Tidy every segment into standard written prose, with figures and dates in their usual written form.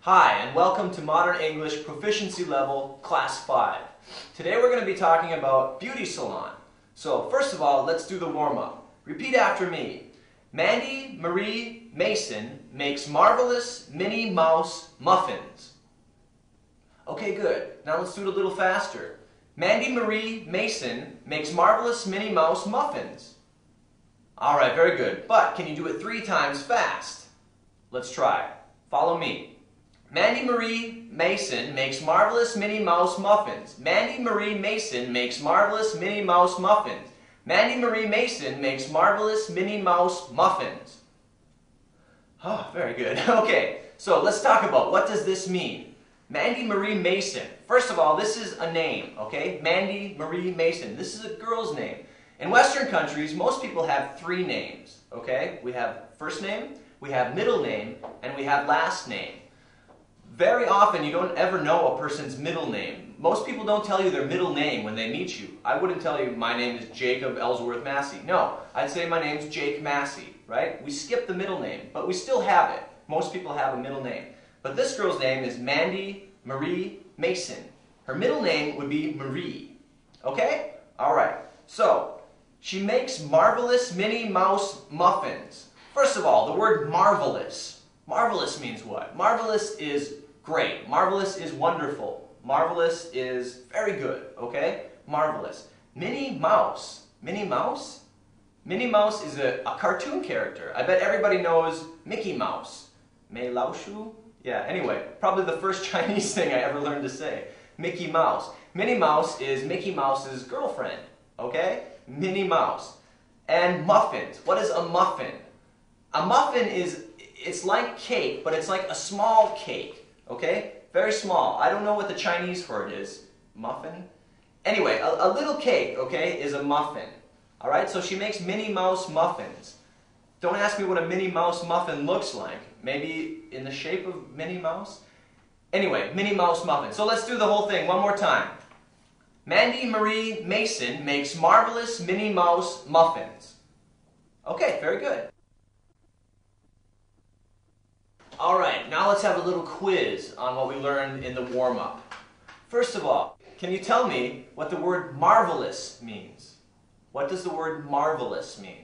Hi, and welcome to Modern English Proficiency Level Class 5. Today we're going to be talking about beauty salon. So first of all, let's do the warm-up. Repeat after me. Mandy Marie Mason makes marvelous Minnie Mouse muffins. Okay, good. Now let's do it a little faster. Mandy Marie Mason makes marvelous Minnie Mouse muffins. Alright, very good. But can you do it 3 times fast? Let's try. Follow me. Mandy Marie Mason makes marvelous Minnie Mouse muffins. Mandy Marie Mason makes marvelous Minnie Mouse muffins. Mandy Marie Mason makes marvelous Minnie Mouse muffins. Oh, very good. Okay, so let's talk about what does this mean. Mandy Marie Mason. First of all, this is a name, okay? Mandy Marie Mason. This is a girl's name. In Western countries, most people have 3 names, okay? We have first name, we have middle name, and we have last name. Very often you don't ever know a person's middle name. Most people don't tell you their middle name when they meet you. I wouldn't tell you my name is Jacob Ellsworth Massey. No, I'd say my name's Jake Massey, right? We skip the middle name, but we still have it. Most people have a middle name. But this girl's name is Mandy Marie Mason. Her middle name would be Marie. Okay? Alright. So, she makes marvelous Minnie Mouse muffins. First of all, the word marvelous. Marvelous means what? Marvelous is great. Marvelous is wonderful. Marvelous is very good, okay? Marvelous. Minnie Mouse. Minnie Mouse? Minnie Mouse is a cartoon character. I bet everybody knows Mickey Mouse. Mei Lao Shu? Yeah, anyway, probably the first Chinese thing I ever learned to say. Mickey Mouse. Minnie Mouse is Mickey Mouse's girlfriend, okay? Minnie Mouse. And muffins. What is a muffin? A muffin is, it's like cake, but it's like a small cake, okay? Very small. I don't know what the Chinese for it is. Muffin? Anyway, a little cake, okay, is a muffin. Alright, so she makes Minnie Mouse muffins. Don't ask me what a Minnie Mouse muffin looks like. Maybe in the shape of Minnie Mouse? Anyway, Minnie Mouse muffin. So let's do the whole thing one more time. Mandy Marie Mason makes marvelous Minnie Mouse muffins. Okay, very good. Alright, now let's have a little quiz on what we learned in the warm-up. First of all, can you tell me what the word marvelous means? What does the word marvelous mean?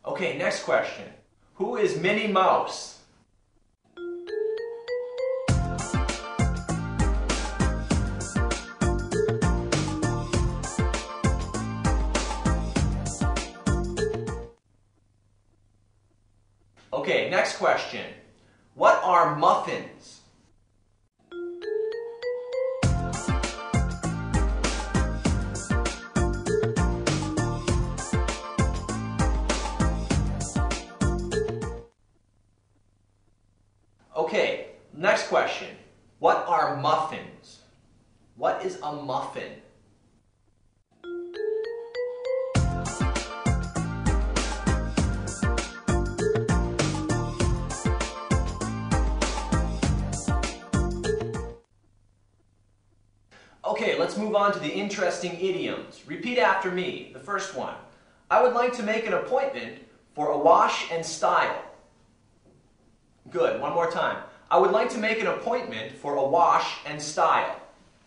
Okay, next question. Who is Minnie Mouse? Okay, next question. What are muffins? Okay, next question. What are muffins? What is a muffin? Okay, let's move on to the interesting idioms. Repeat after me. The first one. I would like to make an appointment for a wash and style. Good. One more time. I would like to make an appointment for a wash and style.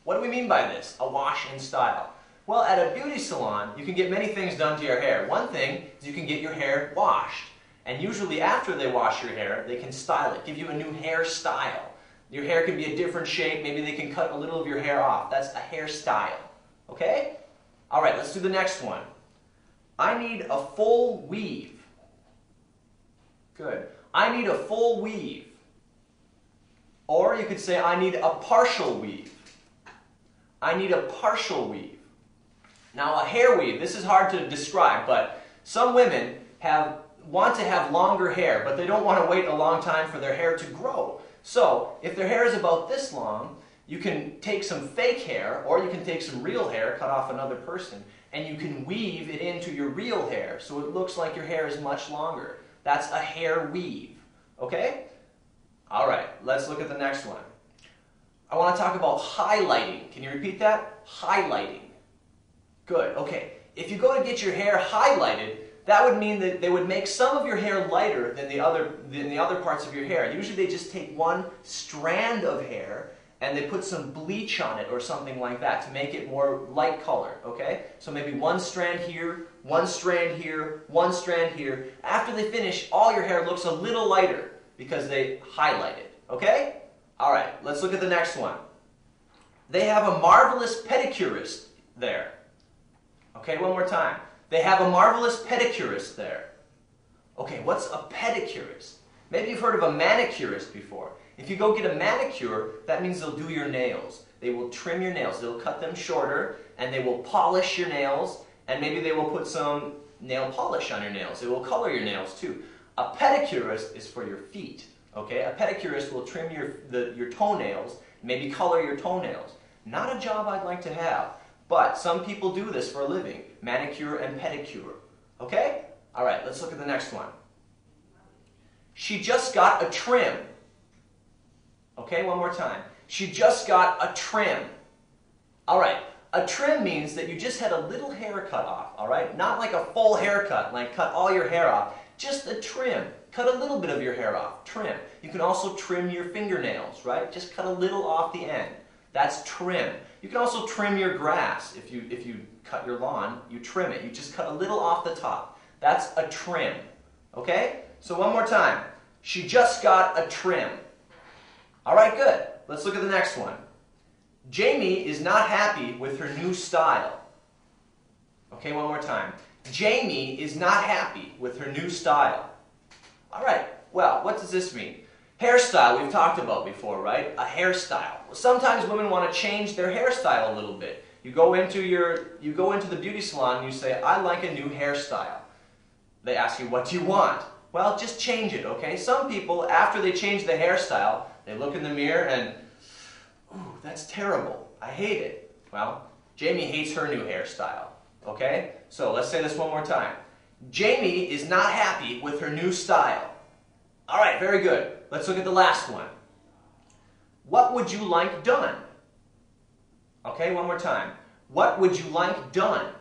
What do we mean by this? A wash and style. Well, at a beauty salon, you can get many things done to your hair. One thing is you can get your hair washed. And usually after they wash your hair, they can style it, give you a new hairstyle. Your hair can be a different shape. Maybe they can cut a little of your hair off. That's a hairstyle. Okay? Alright, let's do the next one. I need a full weave. Good. I need a full weave. Or you could say I need a partial weave. I need a partial weave. Now a hair weave, this is hard to describe, but some women want to have longer hair, but they don't want to wait a long time for their hair to grow. So, if their hair is about this long, you can take some fake hair, or you can take some real hair, cut off another person, and you can weave it into your real hair, so it looks like your hair is much longer. That's a hair weave. Okay? Alright, let's look at the next one. I want to talk about highlighting. Can you repeat that? Highlighting. Good, okay. If you go to get your hair highlighted, that would mean that they would make some of your hair lighter than the other parts of your hair. Usually they just take one strand of hair and they put some bleach on it or something like that to make it more light colored, okay? So maybe one strand here, one strand here, one strand here. After they finish, all your hair looks a little lighter because they highlight it, okay? All right, let's look at the next one. They have a marvelous pedicurist there. Okay, one more time. They have a marvelous pedicurist there. Okay, what's a pedicurist? Maybe you've heard of a manicurist before. If you go get a manicure, that means they'll do your nails. They will trim your nails. They'll cut them shorter, and they will polish your nails, and maybe they will put some nail polish on your nails. They will color your nails too. A pedicurist is for your feet. Okay, a pedicurist will trim your toenails, maybe color your toenails. Not a job I'd like to have, but some people do this for a living. Manicure and pedicure. Okay? All right, let's look at the next one. She just got a trim. Okay, one more time. She just got a trim. All right, a trim means that you just had a little haircut off, all right? Not like a full haircut, like cut all your hair off. Just a trim. Cut a little bit of your hair off. Trim. You can also trim your fingernails, right? Just cut a little off the end. That's trim. You can also trim your grass. If you cut your lawn, you trim it. You just cut a little off the top. That's a trim. Okay? So one more time. She just got a trim. All right, good. Let's look at the next one. Jamie is not happy with her new style. Okay, one more time. Jamie is not happy with her new style. All right, well, what does this mean? Hairstyle we've talked about before, right? A hairstyle. Well, sometimes women want to change their hairstyle a little bit. You go into the beauty salon and you say, I like a new hairstyle. They ask you, what do you want? Well, just change it, okay? Some people, after they change the hairstyle, they look in the mirror and, ooh, that's terrible. I hate it. Well, Jamie hates her new hairstyle, okay? So let's say this one more time. Jamie is not happy with her new style. All right, very good. Let's look at the last one. What would you like done? Okay, one more time. What would you like done?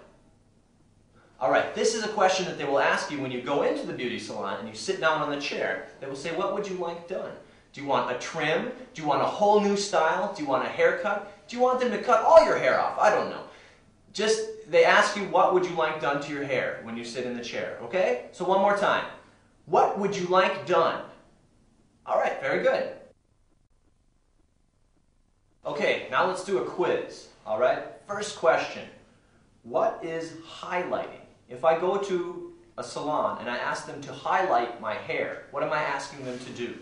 All right, this is a question that they will ask you when you go into the beauty salon and you sit down on the chair. They will say, what would you like done? Do you want a trim? Do you want a whole new style? Do you want a haircut? Do you want them to cut all your hair off? I don't know. They ask you, what would you like done to your hair when you sit in the chair, okay? So one more time. What would you like done? All right, very good. Okay, now let's do a quiz, all right? First question, what is highlighting? If I go to a salon and I ask them to highlight my hair, what am I asking them to do?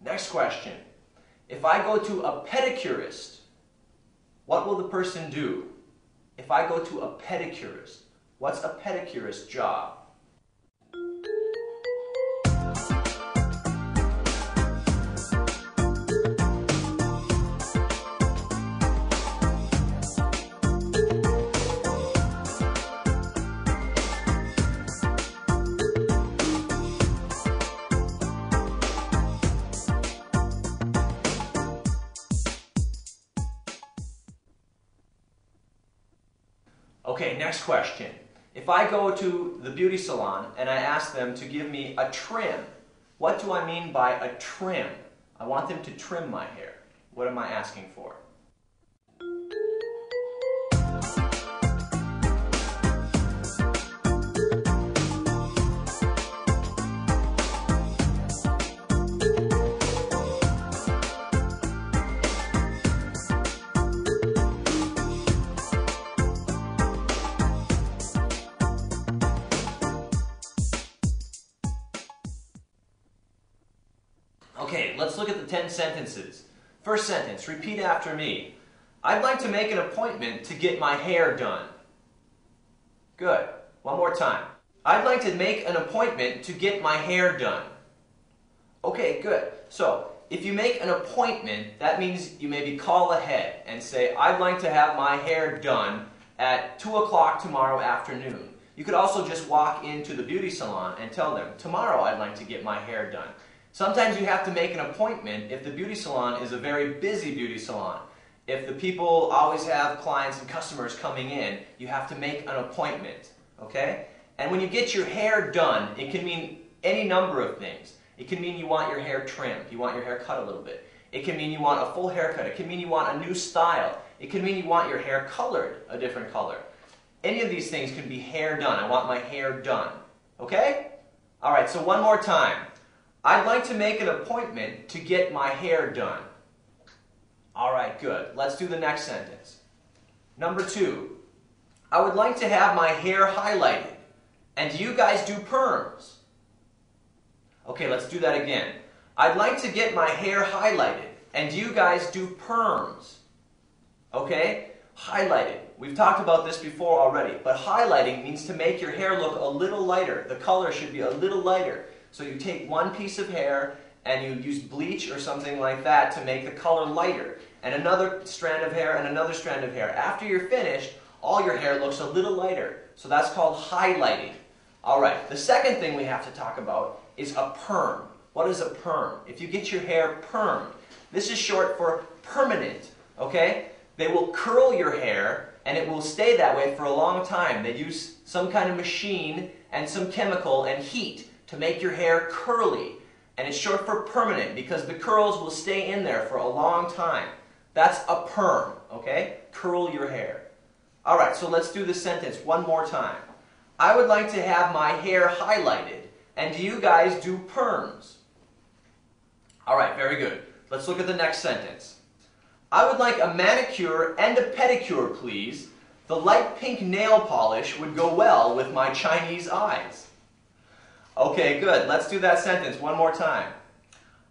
Next question. If I go to a pedicurist, what will the person do? If I go to a pedicurist, what's a pedicurist's job? Okay, next question. If I go to the beauty salon and I ask them to give me a trim, what do I mean by a trim? I want them to trim my hair. What am I asking for? Okay, let's look at the 10 sentences. First sentence, repeat after me. I'd like to make an appointment to get my hair done. Good. One more time. I'd like to make an appointment to get my hair done. Okay, good. So, if you make an appointment, that means you maybe call ahead and say, I'd like to have my hair done at 2 o'clock tomorrow afternoon. You could also just walk into the beauty salon and tell them, tomorrow I'd like to get my hair done. Sometimes you have to make an appointment if the beauty salon is a very busy beauty salon. If the people always have clients and customers coming in, you have to make an appointment, okay? And when you get your hair done, it can mean any number of things. It can mean you want your hair trimmed, you want your hair cut a little bit. It can mean you want a full haircut. It can mean you want a new style. It can mean you want your hair colored a different color. Any of these things can be hair done. I want my hair done. Okay? Alright, so one more time. I'd like to make an appointment to get my hair done. Alright, good. Let's do the next sentence. Number 2. I would like to have my hair highlighted. And you guys do perms. Okay, let's do that again. I'd like to get my hair highlighted. And you guys do perms. Okay? Highlighted. We've talked about this before already, but highlighting means to make your hair look a little lighter. The color should be a little lighter. So you take one piece of hair and you use bleach or something like that to make the color lighter. And another strand of hair and another strand of hair. After you're finished, all your hair looks a little lighter. So that's called highlighting. Alright, the second thing we have to talk about is a perm. What is a perm? If you get your hair permed, this is short for permanent, okay? They will curl your hair and it will stay that way for a long time. They use some kind of machine and some chemical and heat to make your hair curly. And it's short for permanent because the curls will stay in there for a long time. That's a perm, okay? Curl your hair. Alright, so let's do the sentence one more time. I would like to have my hair highlighted, and you guys do perms. Alright, very good. Let's look at the next sentence. I would like a manicure and a pedicure, please. The light pink nail polish would go well with my Chinese eyes. Okay, good. Let's do that sentence one more time.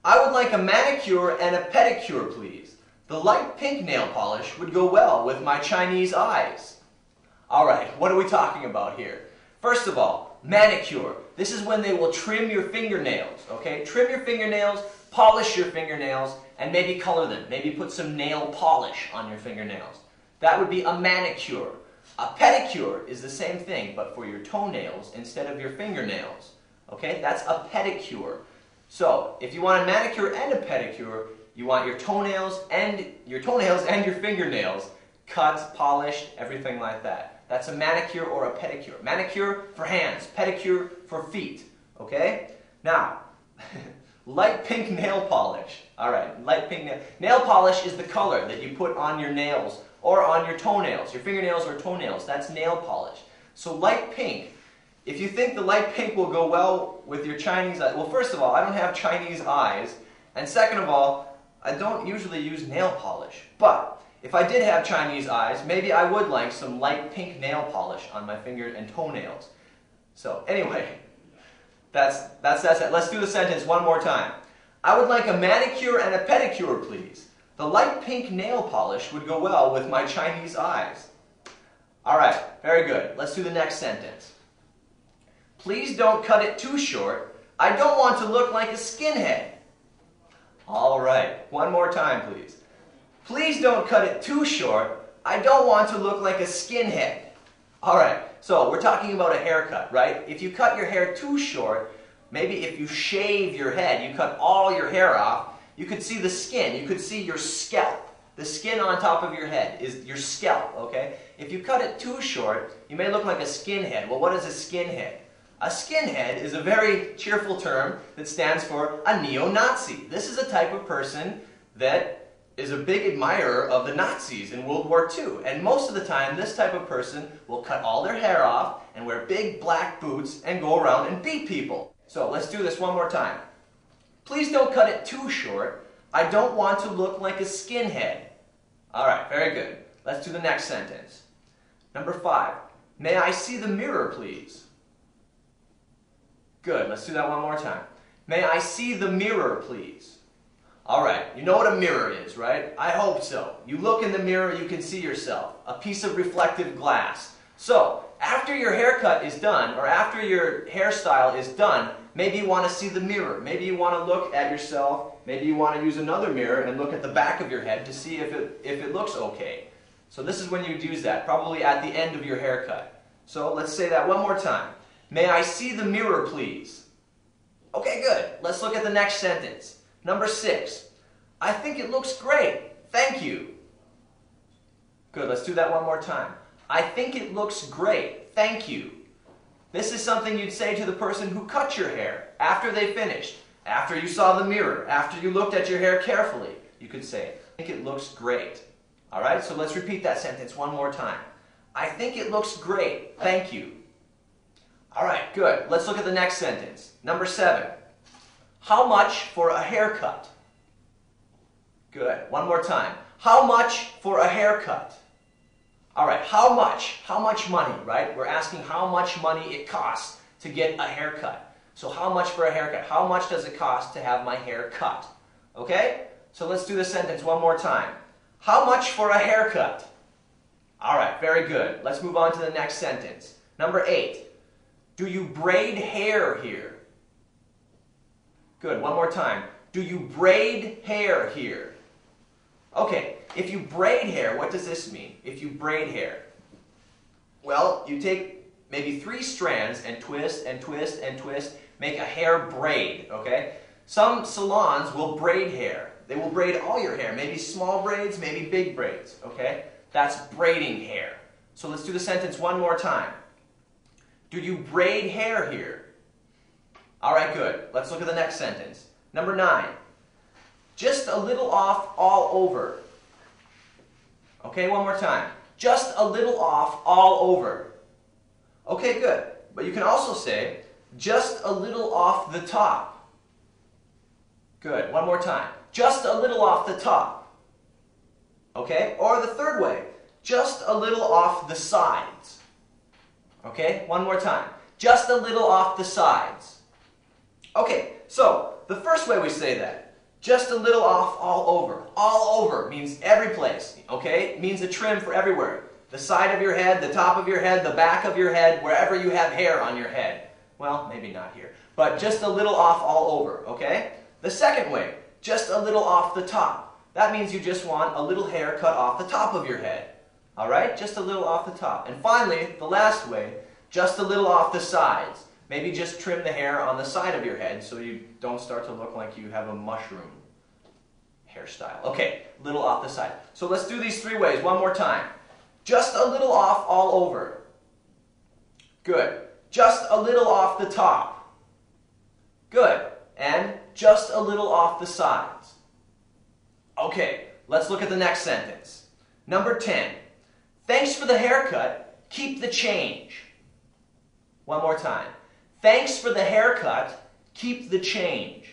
I would like a manicure and a pedicure, please. The light pink nail polish would go well with my Chinese eyes. Alright, what are we talking about here? First of all, manicure. This is when they will trim your fingernails, okay? Trim your fingernails, polish your fingernails, and maybe color them. Maybe put some nail polish on your fingernails. That would be a manicure. A pedicure is the same thing, but for your toenails instead of your fingernails. Okay, that's a pedicure. So, if you want a manicure and a pedicure, you want your toenails and your fingernails cut, polished, everything like that. That's a manicure or a pedicure. Manicure for hands, pedicure for feet. Okay? Now, light pink nail polish. Alright, light pink nail polish is the color that you put on your nails or on your toenails. Your fingernails or toenails. That's nail polish. So light pink. If you think the light pink will go well with your Chinese eyes, well, first of all, I don't have Chinese eyes, and second of all, I don't usually use nail polish. But if I did have Chinese eyes, maybe I would like some light pink nail polish on my fingers and toenails. So anyway, that's it. Let's do the sentence one more time. I would like a manicure and a pedicure, please. The light pink nail polish would go well with my Chinese eyes. Alright, very good. Let's do the next sentence. Please don't cut it too short. I don't want to look like a skinhead. Alright, one more time, please. Please don't cut it too short. I don't want to look like a skinhead. Alright, so we're talking about a haircut, right? If you cut your hair too short, maybe if you shave your head, you cut all your hair off, you could see the skin, you could see your scalp. The skin on top of your head is your scalp, okay? If you cut it too short, you may look like a skinhead. Well, what is a skinhead? A skinhead is a very cheerful term that stands for a neo-Nazi. This is a type of person that is a big admirer of the Nazis in World War II. And most of the time, this type of person will cut all their hair off and wear big black boots and go around and beat people. So let's do this one more time. Please don't cut it too short. I don't want to look like a skinhead. Alright, very good. Let's do the next sentence. Number 5. May I see the mirror, please? Good, let's do that one more time. May I see the mirror, please? Alright, you know what a mirror is, right? I hope so. You look in the mirror, you can see yourself. A piece of reflective glass. So, after your haircut is done, or after your hairstyle is done, maybe you want to see the mirror. Maybe you want to look at yourself. Maybe you want to use another mirror and look at the back of your head to see if it looks okay. So this is when you'd use that, probably at the end of your haircut. So let's say that one more time. May I see the mirror, please? Okay, good. Let's look at the next sentence. Number 6. I think it looks great. Thank you. Good, let's do that one more time. I think it looks great. Thank you. This is something you'd say to the person who cut your hair after they finished, after you saw the mirror, after you looked at your hair carefully. You could say, I think it looks great. Alright, so let's repeat that sentence one more time. I think it looks great. Thank you. Alright, good. Let's look at the next sentence. Number 7. How much for a haircut? Good. One more time. How much for a haircut? Alright, how much? How much money, right? We're asking how much money it costs to get a haircut. So how much for a haircut? How much does it cost to have my hair cut? Okay? So let's do the sentence one more time. How much for a haircut? Alright, very good. Let's move on to the next sentence. Number 8. Do you braid hair here? Good, one more time. Do you braid hair here? Okay, if you braid hair, what does this mean? If you braid hair? Well, you take maybe 3 strands and twist and twist and twist, make a hair braid, okay? Some salons will braid hair. They will braid all your hair, maybe small braids, maybe big braids, okay? That's braiding hair. So let's do the sentence one more time. Do you braid hair here? Alright, good. Let's look at the next sentence. Number 9. Just a little off all over. Okay, one more time. Just a little off all over. Okay, good. But you can also say, just a little off the top. Good. One more time. Just a little off the top. Okay? Or the third way. Just a little off the sides. Okay? One more time. Just a little off the sides. Okay, so the first way we say that, just a little off all over. All over means every place, okay? It means a trim for everywhere. The side of your head, the top of your head, the back of your head, wherever you have hair on your head. Well, maybe not here, but just a little off all over, okay? The second way, just a little off the top. That means you just want a little hair cut off the top of your head. Alright, just a little off the top. And finally, the last way, just a little off the sides. Maybe just trim the hair on the side of your head so you don't start to look like you have a mushroom hairstyle. Okay, little off the side. So let's do these 3 ways one more time. Just a little off all over. Good. Just a little off the top. Good. And just a little off the sides. Okay, let's look at the next sentence. Number 10. Thanks for the haircut. Keep the change. One more time. Thanks for the haircut. Keep the change.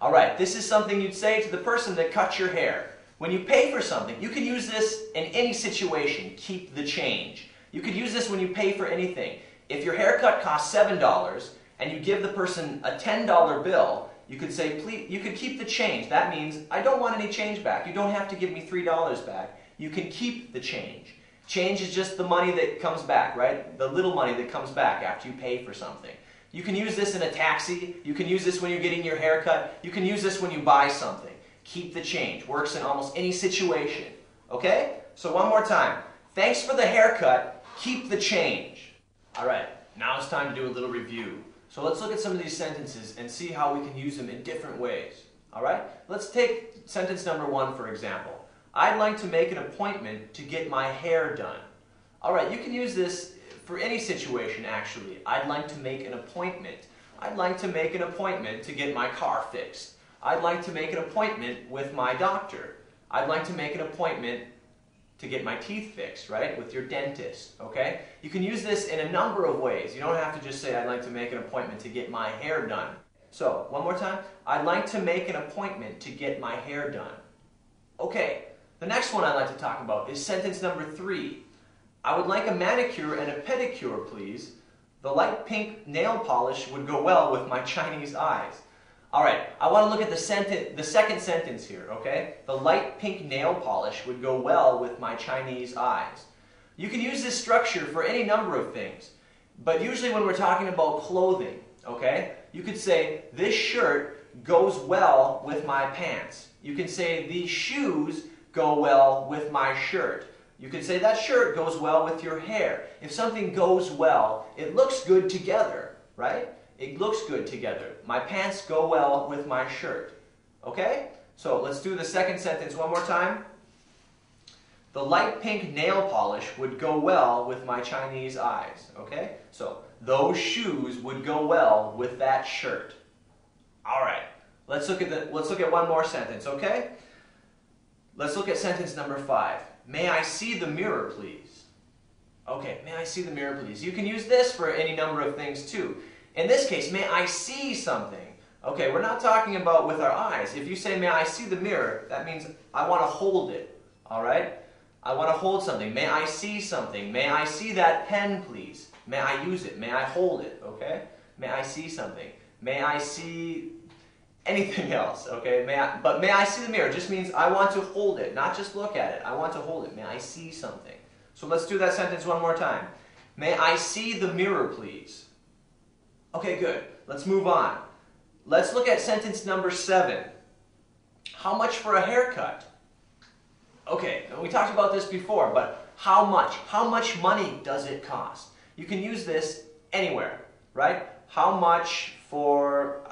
Alright, this is something you'd say to the person that cut your hair. When you pay for something, you can use this in any situation. Keep the change. You could use this when you pay for anything. If your haircut costs $7 and you give the person a $10 bill, you could say, please, you could keep the change. That means, I don't want any change back. You don't have to give me $3 back. You can keep the change. Change is just the money that comes back, right? The little money that comes back after you pay for something. You can use this in a taxi. You can use this when you're getting your hair cut. You can use this when you buy something. Keep the change. Works in almost any situation. Okay? So one more time. Thanks for the haircut. Keep the change. Alright, now it's time to do a little review. So let's look at some of these sentences and see how we can use them in different ways. Alright? Let's take sentence number 1 for example. I'd like to make an appointment to get my hair done. Alright, you can use this for any situation actually. I'd like to make an appointment. I'd like to make an appointment to get my car fixed. I'd like to make an appointment with my doctor. I'd like to make an appointment to get my teeth fixed, right? With your dentist, okay? You can use this in a number of ways. You don't have to just say, I'd like to make an appointment to get my hair done. So, one more time. I'd like to make an appointment to get my hair done. Okay, the next one I'd like to talk about is sentence number 3. I would like a manicure and a pedicure, please. The light pink nail polish would go well with my Chinese eyes. All right, I want to look at the second sentence here, okay? The light pink nail polish would go well with my Chinese eyes. You can use this structure for any number of things, but usually when we're talking about clothing, okay, you could say, this shirt goes well with my pants. You can say, these shoes go well with my shirt. You could say, that shirt goes well with your hair. If something goes well, it looks good together, right? It looks good together. My pants go well with my shirt. Okay? So let's do the second sentence one more time. The light pink nail polish would go well with my Chinese eyes. Okay? So those shoes would go well with that shirt. All right. Let's look at one more sentence, okay? Let's look at sentence number 5. May I see the mirror, please? Okay, may I see the mirror, please? You can use this for any number of things too. In this case, may I see something? Okay, we're not talking about with our eyes. If you say, may I see the mirror, that means I want to hold it, all right? I want to hold something. May I see something? May I see that pen, please? May I use it? May I hold it, okay? May I see something? May I see anything else, okay? But may I see the mirror just means I want to hold it, not just look at it. I want to hold it. May I see something? So let's do that sentence one more time. May I see the mirror, please? Okay, good. Let's move on. Let's look at sentence number 7. How much for a haircut? Okay, we talked about this before, but how much? How much money does it cost? You can use this anywhere, right? How much for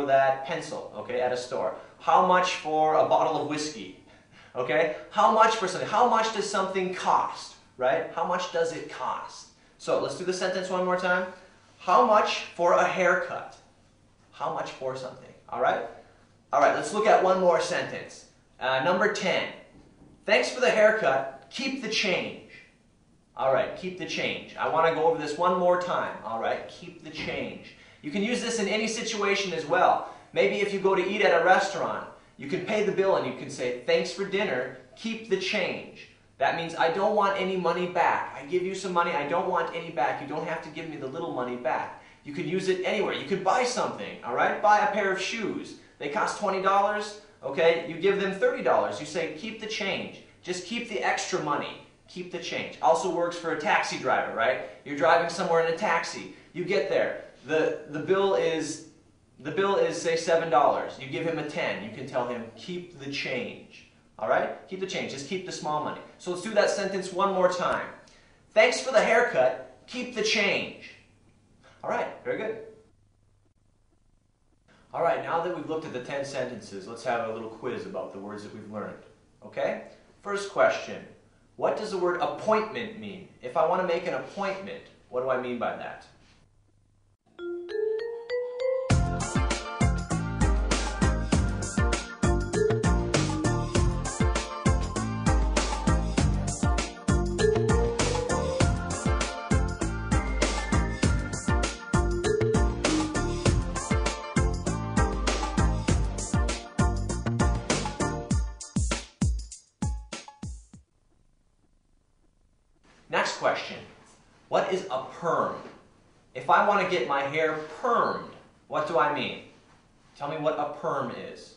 that pencil, okay, at a store? How much for a bottle of whiskey? Okay? How much for something? How much does something cost, right? How much does it cost? So let's do the sentence one more time. How much for a haircut? How much for something? All right? All right, let's look at one more sentence. Number 10. Thanks for the haircut. Keep the change. All right, keep the change. I want to go over this one more time. All right, keep the change. You can use this in any situation as well. Maybe if you go to eat at a restaurant, you can pay the bill and you can say, thanks for dinner, keep the change. That means I don't want any money back. I give you some money, I don't want any back. You don't have to give me the little money back. You could use it anywhere. You could buy something, all right? Buy a pair of shoes. They cost $20, okay? You give them $30. You say, keep the change. Just keep the extra money. Keep the change. Also works for a taxi driver, right? You're driving somewhere in a taxi. You get there. The bill is say $7. You give him a 10. You can tell him, keep the change. All right? Keep the change. Just keep the small money. So let's do that sentence one more time. Thanks for the haircut. Keep the change. All right. Very good. All right. Now that we've looked at the 10 sentences, let's have a little quiz about the words that we've learned. Okay? First question. What does the word appointment mean? If I want to make an appointment, what do I mean by that? Next question. What is a perm? If I want to get my hair permed, what do I mean? Tell me what a perm is.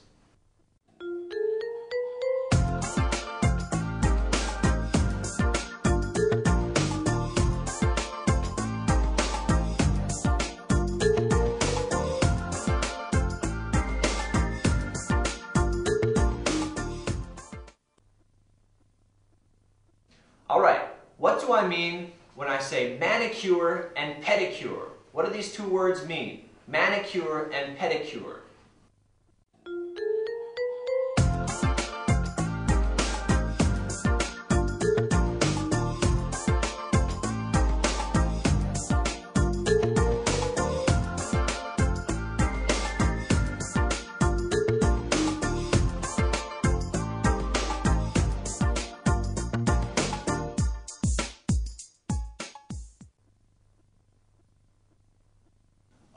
All right. What do I mean when I say manicure and pedicure? What do these two words mean? Manicure and pedicure.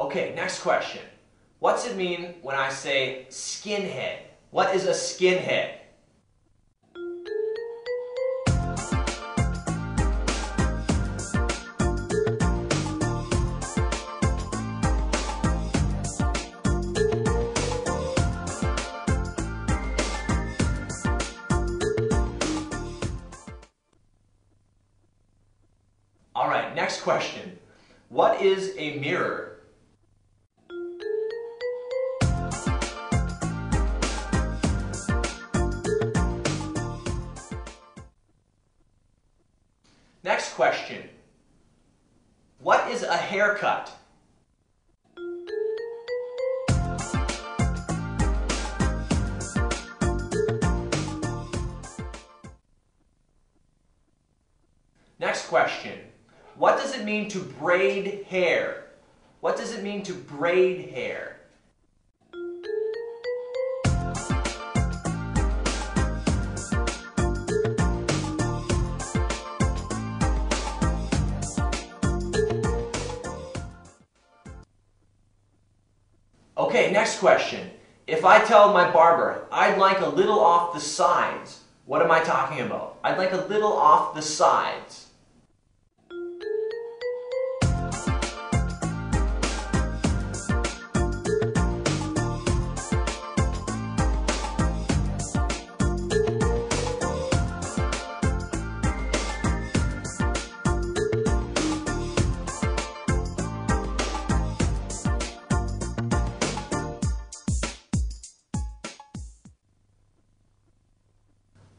Okay, next question. What's it mean when I say skinhead? What is a skinhead? next question. What is a mirror? Next question. What is a haircut? Next question. What does it mean to braid hair? What does it mean to braid hair? Okay, next question. If I tell my barber, I'd like a little off the sides, what am I talking about? I'd like a little off the sides.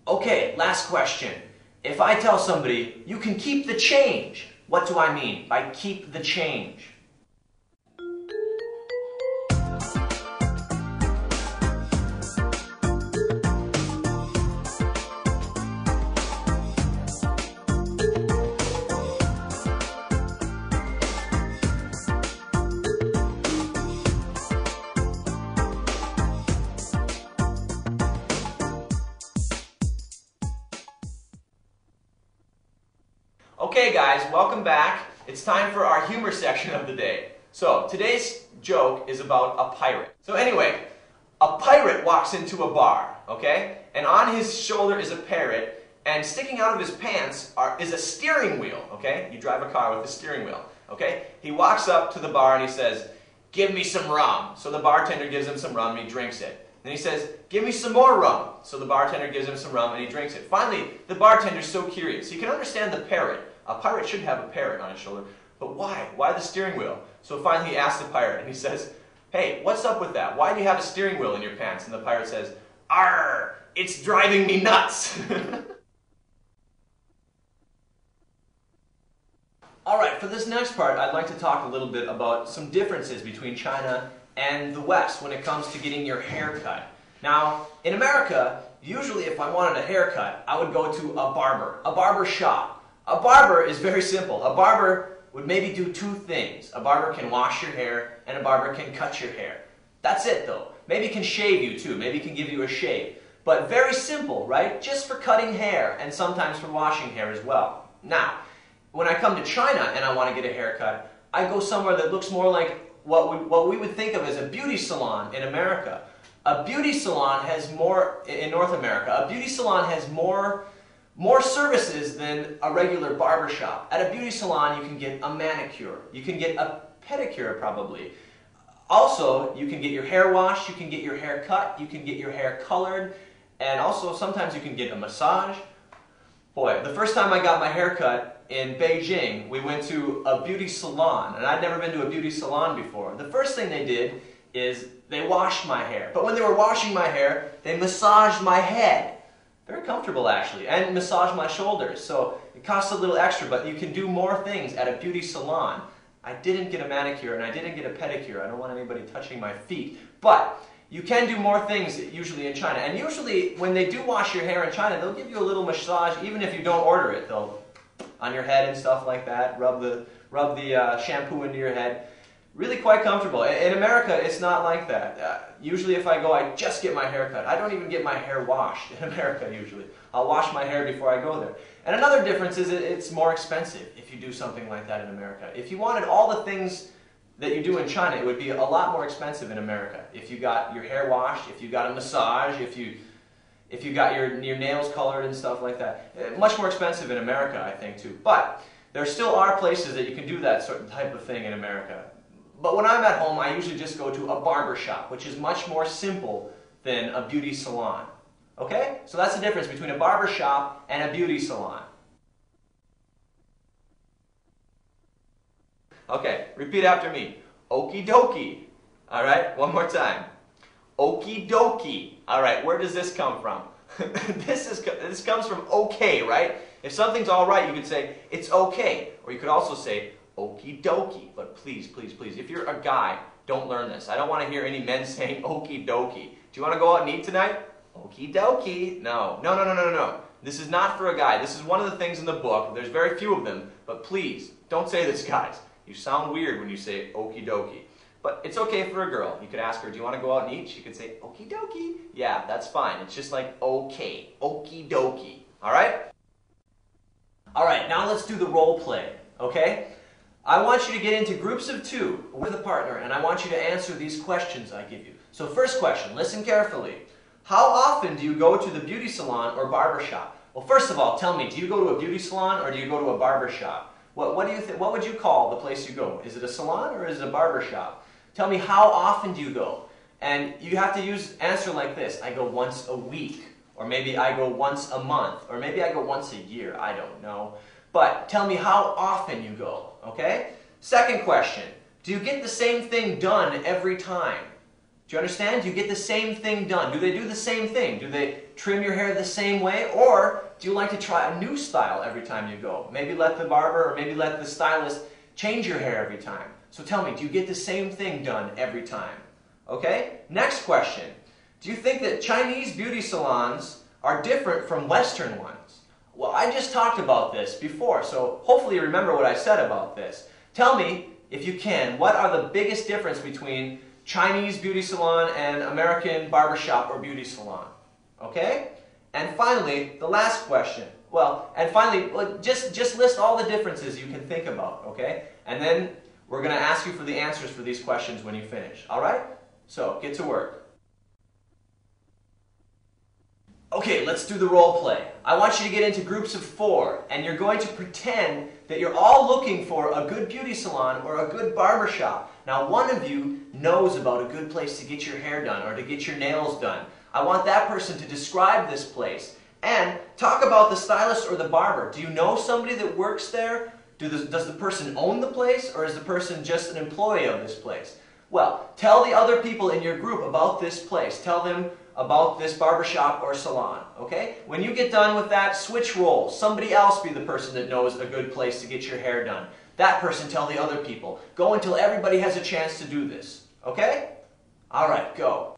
Okay, last question. If I tell somebody, you can keep the change, what do I mean by keep the change? Okay guys, welcome back. It's time for our humor section of the day. So, today's joke is about a pirate. So anyway, a pirate walks into a bar, okay? And on his shoulder is a parrot, and sticking out of his pants is a steering wheel, okay? You drive a car with a steering wheel, okay? He walks up to the bar and he says, "Give me some rum." So the bartender gives him some rum and he drinks it. Then he says, "Give me some more rum." So the bartender gives him some rum and he drinks it. Finally, the bartender's so curious. He can understand the parrot. A pirate should have a parrot on his shoulder, but why? Why the steering wheel? So finally he asks the pirate and he says, "Hey, what's up with that? Why do you have a steering wheel in your pants?" And the pirate says, "Arr, it's driving me nuts." Alright, for this next part, I'd like to talk a little bit about some differences between China and the West when it comes to getting your hair cut. Now, in America, usually if I wanted a haircut, I would go to a barber shop. A barber is very simple. A barber would maybe do two things. A barber can wash your hair, and a barber can cut your hair. That's it though. Maybe can shave you too. Maybe can give you a shave. But very simple, right? Just for cutting hair, and sometimes for washing hair as well. Now, when I come to China and I want to get a haircut, I go somewhere that looks more like what we would think of as a beauty salon in America. A beauty salon has more, in North America, a beauty salon has more services than a regular barber shop. At a beauty salon, you can get a manicure. You can get a pedicure, probably. Also, you can get your hair washed, you can get your hair cut, you can get your hair colored, and also sometimes you can get a massage. Boy, the first time I got my hair cut in Beijing, we went to a beauty salon, and I'd never been to a beauty salon before. The first thing they did is they washed my hair. But when they were washing my hair, they massaged my head. Very comfortable actually, and massage my shoulders. So it costs a little extra, but you can do more things at a beauty salon. I didn't get a manicure and I didn't get a pedicure. I don't want anybody touching my feet. But you can do more things usually in China. And usually when they do wash your hair in China, they'll give you a little massage even if you don't order it. They'll on your head and stuff like that, rub the shampoo into your head. Really quite comfortable. In America, it's not like that. Usually if I go, I just get my hair cut. I don't even get my hair washed in America usually. I'll wash my hair before I go there. And another difference is it's more expensive if you do something like that in America. If you wanted all the things that you do in China, it would be a lot more expensive in America. If you got your hair washed, if you got a massage, if you got your nails colored and stuff like that. Much more expensive in America, I think, too. But there still are places that you can do that certain type of thing in America. But when I'm at home, I usually just go to a barber shop, which is much more simple than a beauty salon. Okay? So that's the difference between a barber shop and a beauty salon. Okay, repeat after me. Okie dokie. All right, one more time. Okie dokie. All right, where does this come from? This comes from okay, right? If something's all right, you could say it's okay, or you could also say okie dokie. But please, please, please, if you're a guy, don't learn this. I don't want to hear any men saying okie dokie. Do you want to go out and eat tonight? Okie dokie. No, no, no, no, no, no. This is not for a guy. This is one of the things in the book. There's very few of them, but please, don't say this, guys. You sound weird when you say okie dokie. But it's okay for a girl. You could ask her, do you want to go out and eat? She could say, okie dokie. Yeah, that's fine. It's just like okay. Okie dokie. All right? All right, now let's do the role play, okay? I want you to get into groups of 2 with a partner, and I want you to answer these questions I give you. So first question, listen carefully. How often do you go to the beauty salon or barber shop? Well, first of all, tell me, do you go to a beauty salon or do you go to a barber shop? What do you think? What would you call the place you go? Is it a salon or is it a barber shop? Tell me, how often do you go? And you have to answer like this. I go once a week, or maybe I go once a month, or maybe I go once a year. I don't know. But tell me how often you go, okay? Second question, do you get the same thing done every time? Do you understand? Do you get the same thing done? Do they do the same thing? Do they trim your hair the same way? Or do you like to try a new style every time you go? Maybe let the barber or maybe let the stylist change your hair every time. So tell me, do you get the same thing done every time? Okay? Next question. Do you think that Chinese beauty salons are different from Western ones? Well, I just talked about this before, so hopefully you remember what I said about this. Tell me, if you can, what are the biggest difference between Chinese beauty salon and American barbershop or beauty salon? Okay? And finally, the last question. Well, and finally, just list all the differences you can think about, okay? And then we're going to ask you for the answers for these questions when you finish, all right? So, get to work. Okay, let's do the role play. I want you to get into groups of 4, and you're going to pretend that you're all looking for a good beauty salon or a good barber shop. Now, one of you knows about a good place to get your hair done or to get your nails done. I want that person to describe this place and talk about the stylist or the barber. Do you know somebody that works there? Does the person own the place, or is the person just an employee of this place? Well, tell the other people in your group about this place. Tell them about this barbershop or salon, okay? When you get done with that, switch roles. Somebody else be the person that knows a good place to get your hair done. That person tell the other people. Go until everybody has a chance to do this, okay? All right, go.